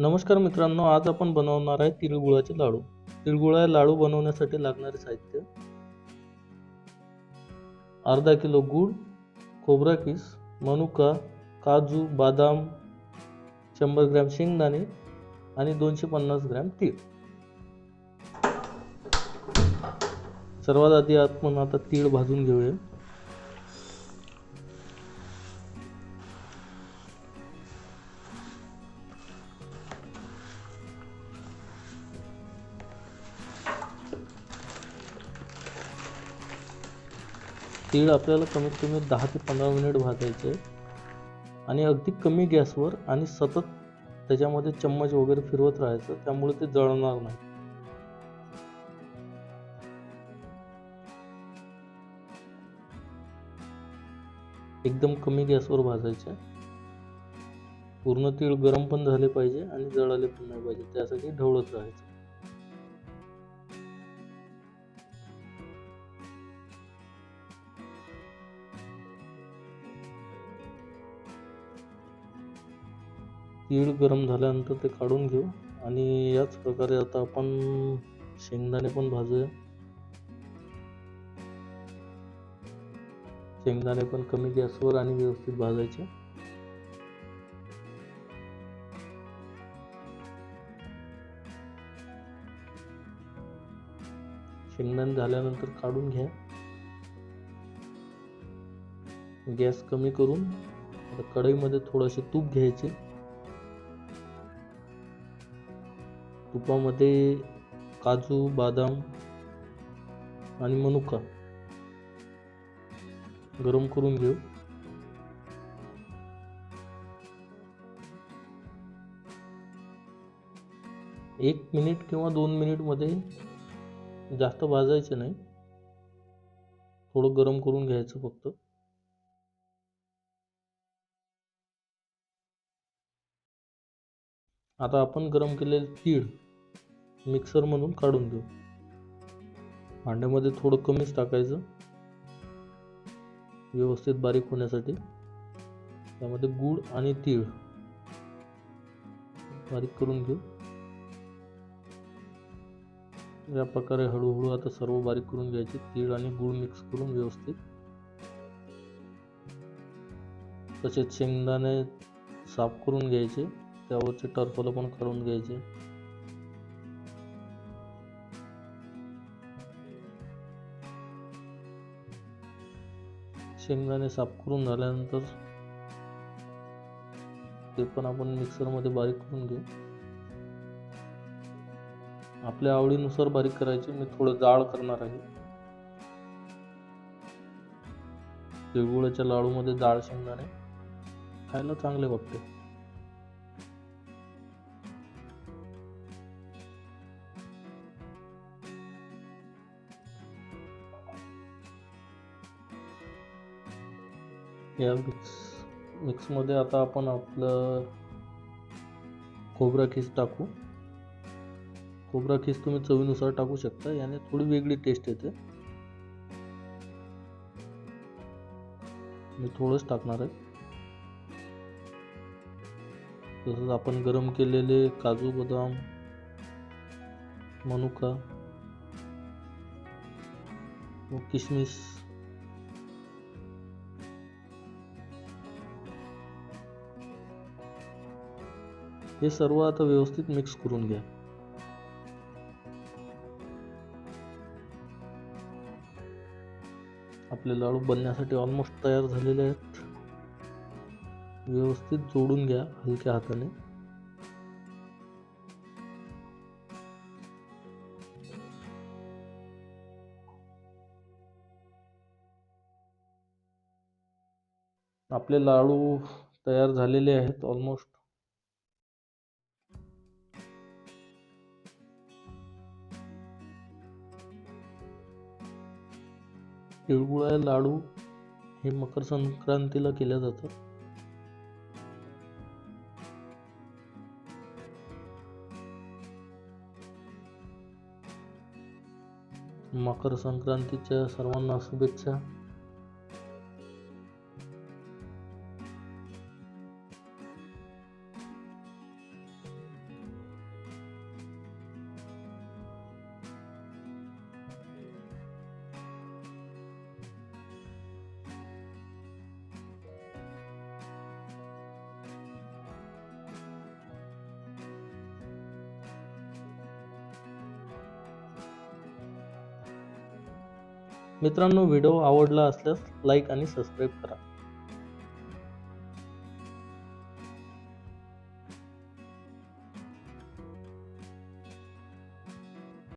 नमस्कार मित्रांनो, आज आपण बनवणार आहे तिळगुळाचे लाडू. तिळगुळा लाडू बनवण्यासाठी लागणारे साहित्य: अर्धा किलो गूळ, खोबरा किस, मनुका, काजू, बदाम, 100 ग्रॅम शेंगदाणे आणि 250 ग्रॅम तीळ. सर्वात आधी आपण आता तीळ भाजून घेऊया. तीळ आपल्याला कमीत कमी 10 ते 15 मिनिट भाजायचे आणि अगदी कमी गॅसवर आणि सतत त्याच्यामध्ये चम्मच वगैरे फिरवत राहायचं, त्यामुळे ते जळणार नाही. एकदम कमी गॅसवर भाजायचे. पूर्ण तीळ गरम पण झाले पाहिजे आणि जळाले पण नाही पाहिजे, त्यासाठी ढवळत राहायचं. तीळ गरम झाल्यानंतर ते काढून घेऊ आणि याच प्रकारे आता आपण शेंगदाणे पण भाजूया. शेंगदाणे पण कमी गॅसवर आणि व्यवस्थित भाजायचे. शेंगदाणे झाल्यानंतर काढून घ्या. गॅस कमी करून आता कढईमध्ये थोडेसे तूप घ्यायचे. तुपामध्ये काजू, बदाम आणि मनुका गरम करून घेऊ. एक मिनिट किंवा 2 मिनिट मध्ये, जास्त भाजायचे नाही, थोडं गरम करून घ्यायचं फक्त. आता आपण गरम केलेले तीळ मिक्सर मधून काढून घेऊ. भांड्यामध्ये थोडं कमीच टाकायचं व्यवस्थित बारीक होण्यासाठी. त्यामध्ये गूळ आणि तीळ बारीक करून घेऊ. या प्रकारे हळूहळू आता सर्व बारीक करून घ्यायचे. तीळ आणि गूळ मिक्स करून व्यवस्थित. तसेच शेंगदाणे साफ करून घ्यायचे, त्यावरचे टरफल पण काढून घ्यायचे. शेंगदाणे साफ करून झाल्यानंतर ते पण आपण मिक्सर मध्ये बारीक करून घेऊ. आपल्या आवडीनुसार बारीक करायचे. मी थोडं जाड करणार आहे. तिळगुळाच्या लाडू मध्ये जाड शेंगदाणे खायला चांगले वाटते. या मिक्स मध्ये आता आपण आपलं खोबरा खीस टाकू. खोबरा खीस तुम्ही चवीनुसार टाकू शकता, याने थोडी वेगळी टेस्ट येते. मी थोडंच टाकणार आहे. तसंच आपण गरम केलेले काजू, बदाम, मनुका व किशमिश हे सर्व आता व्यवस्थित मिक्स करून घ्या. आपले लाडू बनण्यासाठी ऑलमोस्ट तयार झालेले आहेत. व्यवस्थित जोडून घ्या हलक्या हाताने. आपले लाडू तयार झालेले आहेत ऑलमोस्ट. तिळगुळा लाडू हे मकर संक्रांतीला केल्या जातात. मकर संक्रांतीच्या सर्वांना शुभेच्छा. मित्रांनो, व्हिडिओ आवडला असल्यास लाईक आणि सबस्क्राईब करा.